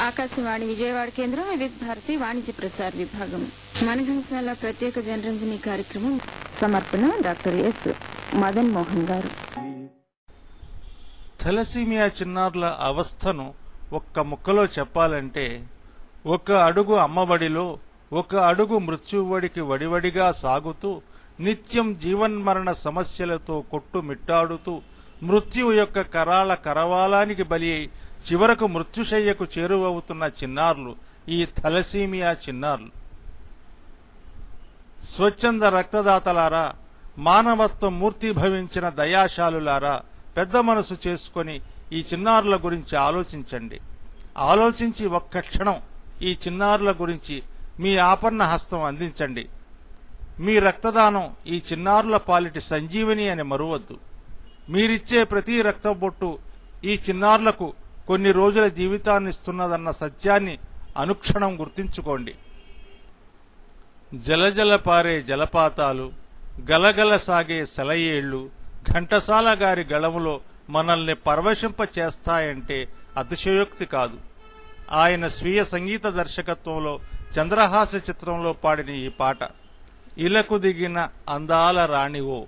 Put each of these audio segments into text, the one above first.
ఆకాశవాణి విజయవాడ కేంద్రం వివిధ భారతి వాణిజ్య ప్రసార విభాగం మనఘంసాల ప్రత్యేక జనరంజని కార్యక్రమం సమర్పణ డాక్టర్ ఎస్ మదన్ మోహన్ గారు. థాలసీమియా చిన్నారుల అవస్థను ఒక్క ముక్కలో చెప్పాలంటే, ఒక అడుగు అమ్మబడిలో ఒక అడుగు మృత్యువడికి వడివడిగా సాగుతూ నిత్యం జీవన్మరణ సమస్యలతో కొట్టుమిట్టాడుతూ మృత్యువు యొక్క కరాల కరవాలానికి బలి అయి చివరకు మృత్యుశయ్యకు చేరువవుతున్న చిన్నారులు ఈ థాలసీమియా చిన్నారులు. స్వచ్ఛంద రక్తదాతలారా, మానవత్వం మూర్తిభవించిన దయాశాలులారా, పెద్ద మనసు చేసుకుని ఈ చిన్నారుల గురించి ఆలోచించండి. ఆలోచించి ఒక్క క్షణం ఈ చిన్నారుల గురించి మీ ఆపన్న హస్తం అందించండి. మీ రక్తదానం ఈ చిన్నారుల పాలిటి సంజీవని అని మరువద్దు. మీరిచ్చే ప్రతి రక్తబొట్టు ఈ చిన్నారులకు కొన్ని రోజుల జీవితాన్నిస్తున్నదన్న సత్యాన్ని అనుక్షణం గుర్తించుకోండి. జలజల పారే జలపాతాలు, గలగల సాగే సెలయేళ్లు ఘంటసాల గారి గళములో మనల్ని పరవశింప చేస్తాయంటే అతిశయోక్తి కాదు. ఆయన స్వీయ సంగీత దర్శకత్వంలో చంద్రహాస చిత్రంలో పాడిన ఈ పాట ఇలకు దిగిన అందాల రాణివో.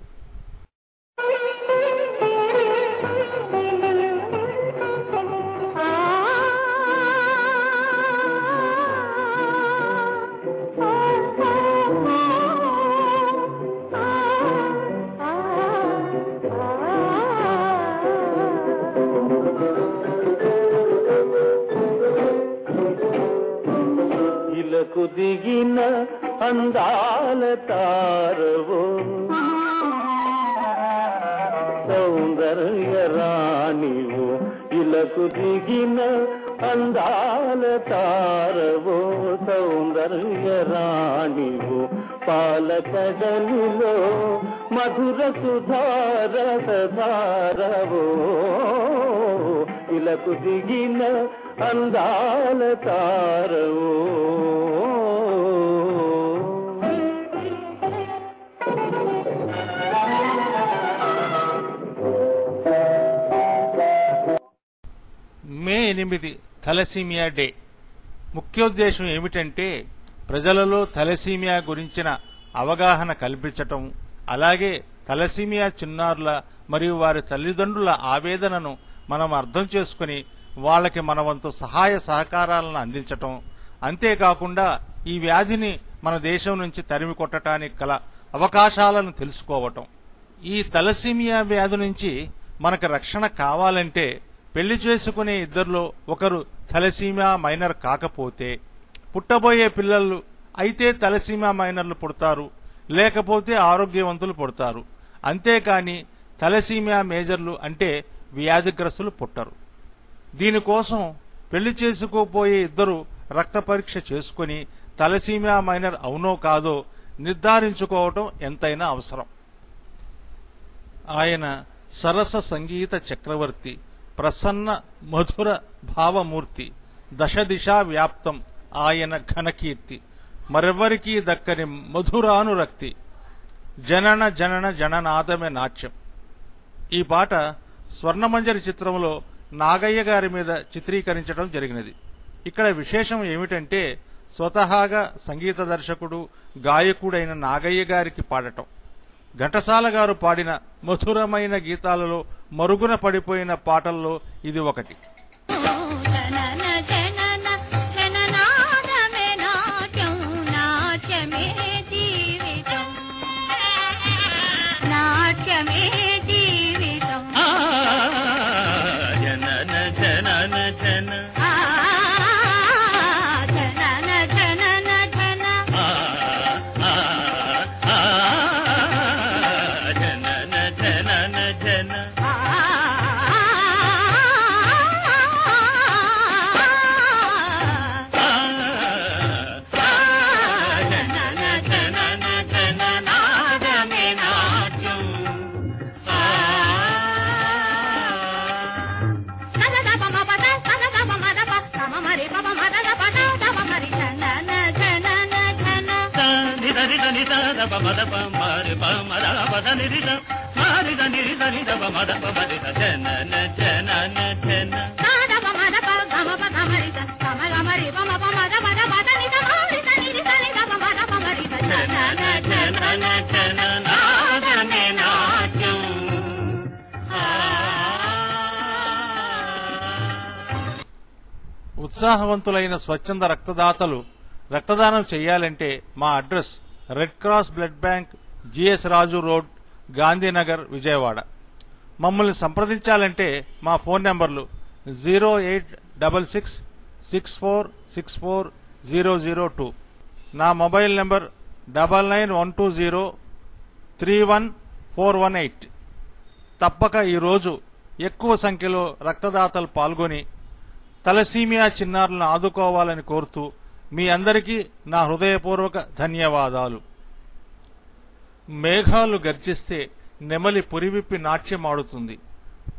ఇలకు దిగిన అందాల తారవో, సౌందర్య రాణివో. ఇలకు దిగిన అందాల తారవో, సౌందర్య రాణివో. పాలకడలిలో మధుర సుధారసధారవో, ఇలకు దిగిన అందాల తారవో. మే 8 థాలసీమియా డే. ముఖ్యోద్దేశం ఏమిటంటే, ప్రజలలో థాలసీమియా గురించిన అవగాహన కల్పించటం, అలాగే థాలసీమియా చిన్నారుల మరియు వారి తల్లిదండ్రుల ఆవేదనను మనం అర్థం చేసుకుని వాళ్ళకి మన వంతు సహాయ సహకారాలను అందించటం. అంతేకాకుండా ఈ వ్యాధిని మన దేశం నుంచి తరిమి కొట్టడానికి గల అవకాశాలను తెలుసుకోవటం. ఈ థాలసీమియా వ్యాధి నుంచి మనకు రక్షణ కావాలంటే, పెళ్లి చేసుకునే ఇద్దరిలో ఒకరు థాలసీమియా మైనర్ కాకపోతే, పుట్టబోయే పిల్లలు అయితే థాలసీమియా మైనర్లు పుడతారు, లేకపోతే ఆరోగ్యవంతులు పుడతారు. అంతేకాని థాలసీమియా మేజర్లు అంటే వ్యాధిగ్రస్తులు పుట్టరు. దీనికోసం పెళ్లి చేసుకోపోయే ఇద్దరు రక్త పరీక్ష చేసుకుని థాలసీమియా మైనర్ అవునో కాదో నిర్ధారించుకోవటం ఎంతైనా అవసరం. ఆయన సరస సంగీత చక్రవర్తి, ప్రసన్న మధుర భావమూర్తి, దశ దిశా వ్యాప్తం ఆయన ఘనకీర్తి, మరెవ్వరికీ దక్కని మధురానురక్తి. జనన జనన జననాదమే నాట్యం. ఈ పాట స్వర్ణమంజరి చిత్రంలో నాగయ్య గారి మీద చిత్రీకరించడం జరిగినది. ఇక్కడ విశేషం ఏమిటంటే, స్వతహాగా సంగీత దర్శకుడు గాయకుడైన నాగయ్య గారికి పాడటం. ఘంటసాల గారు పాడిన మధురమైన గీతాలలో మరుగున పడిపోయిన పాటల్లో ఇది ఒకటి. జన ఉత్సాహవంతులైన స్వచ్ఛంద రక్తదాతలు రక్తదానం చేయాలంటే మా address Red Cross blood bank, GS Raju road, Gandhinagar, Vijayawada. మమ్మల్ని సంప్రదించాలంటే మా ఫోన్ నంబర్లు 08666464002, నా మొబైల్ నంబర్ 9912031418. తప్పక ఈరోజు ఎక్కువ సంఖ్యలో రక్తదాతలు పాల్గొని తలసీమియా చిన్నారులను ఆదుకోవాలని కోరుతూ మీ అందరికీ నా హృదయపూర్వక ధన్యవాదాలు. మేఘాలు గర్జిస్తే నెమలి పురివిప్పి నాట్యమాడుతుంది,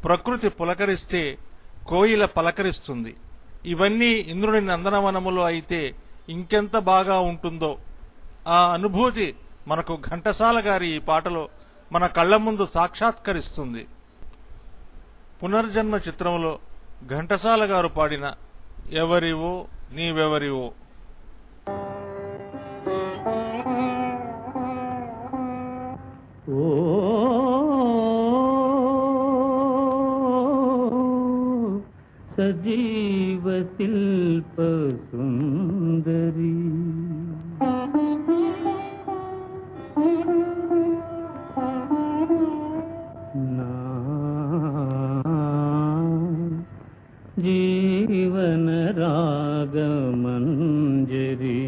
ప్రకృతి పులకరిస్తే కోయిల పలకరిస్తుంది. ఇవన్నీ ఇంద్రుని నందనవనములో అయితే ఇంకెంత బాగా ఉంటుందో. ఆ అనుభూతి మనకు ఘంటసాల గారి ఈ పాటలో మన కళ్ల ముందు సాక్షాత్కరిస్తుంది. పునర్జన్మ చిత్రంలో ఘంటసాల గారు పాడిన ఎవరివో నీవెవరివో. ఓ సజీవ శిల్ప సుందరి, నా జీవన రాగమంజరి,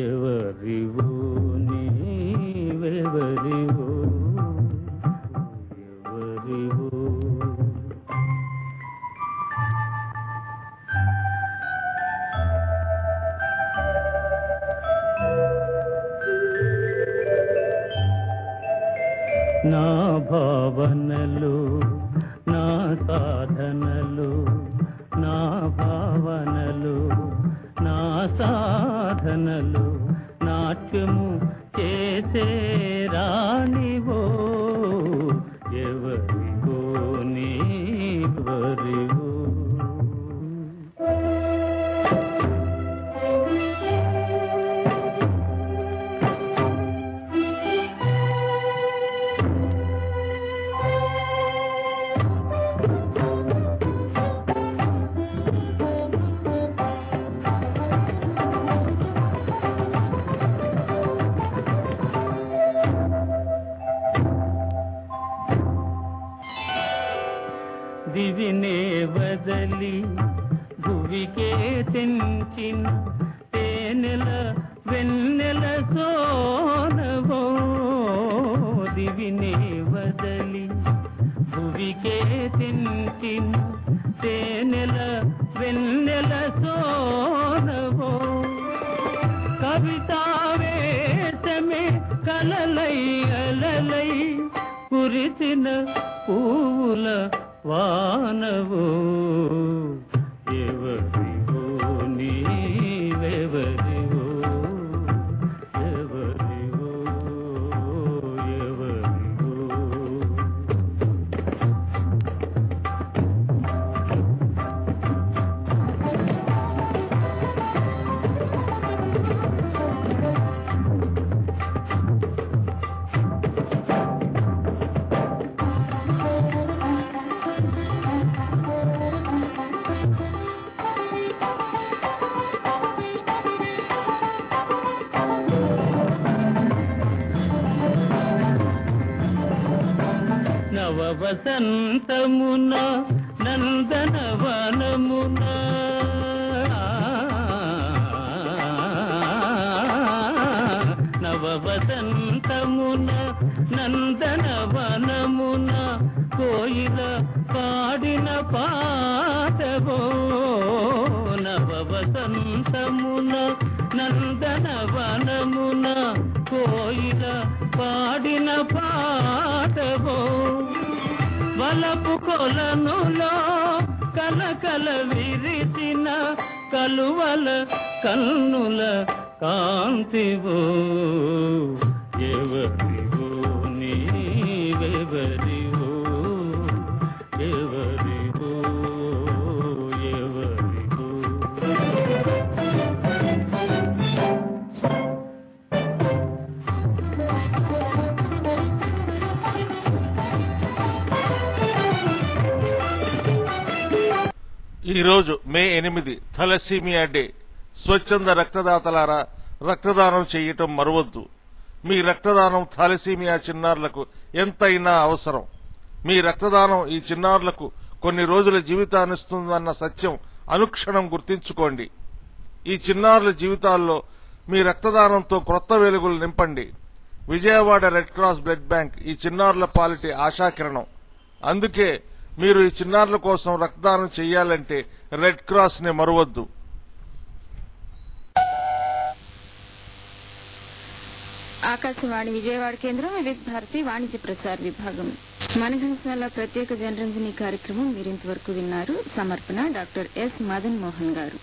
ఎవరివో నీవెవరివో, ఎవరివో నా భావనలు, నా సాధనలు, నా భావనలు, నా సాధనలు నాట్యము చేసే రాణివో, ఎవరివో నీవరివో. దివినే వదలి భువికే తెంచిన తేనెల వెన్నెల సోనవో, దివినే వదలి భువికే తెంచిన తేనెల వెన్నెల సోనవో, కవితావేశమే కలలై అలలై కురిసిన పూల వానవో, ఎవరివో నీవెవరివో, ఎవరివో ఎవరివో. నవ వసంతమున నందనవనమున, నవ వసంతమున నందనవనమున కోయిల పాడిన పాటవో, నవ వసంతమున నందనవనమున కోయిల పాడిన పాటవో, వలపు కొలనులో కలకల విరిసిన కలువల కన్నుల కాంతివో ఎవరివో నీవెవరివో ఎవరివో ఎవరివో. ఈరోజు మే 8 థాలసీమియా డే. స్వచ్ఛంద రక్తదాతలారా, రక్తదానం చేయటం మరవద్దు. మీ రక్తదానం థాలసీమియా చిన్నారులకు ఎంతైనా అవసరం. మీ రక్తదానం ఈ చిన్నారులకు కొన్ని రోజుల జీవితాన్నిస్తుందన్న సత్యం అనుక్షణం గుర్తించుకోండి. ఈ చిన్నారుల జీవితాల్లో మీ రక్తదానంతో క్రొత్త వెలుగులు నింపండి. Vijayawada red Cross blood bank ఈ చిన్నారుల పాలిటి ఆశాకిరణం. అందుకే మీరు ఈ చిన్నారుల కోసం రక్తదానం చేయాలంటే రెడ్ క్రాస్ ని మరవద్దు. ఆకాశవాణి విజయవాడ కేంద్రం, వివిధ భారతి వాణిజ్య ప్రసార విభాగం. మనఘంసాల ప్రత్యేక జనరంజని కార్యక్రమం మీరింతవరకు విన్నారు. సమర్పణ డాక్టర్ ఎస్ మదన్ మోహన్ గారు.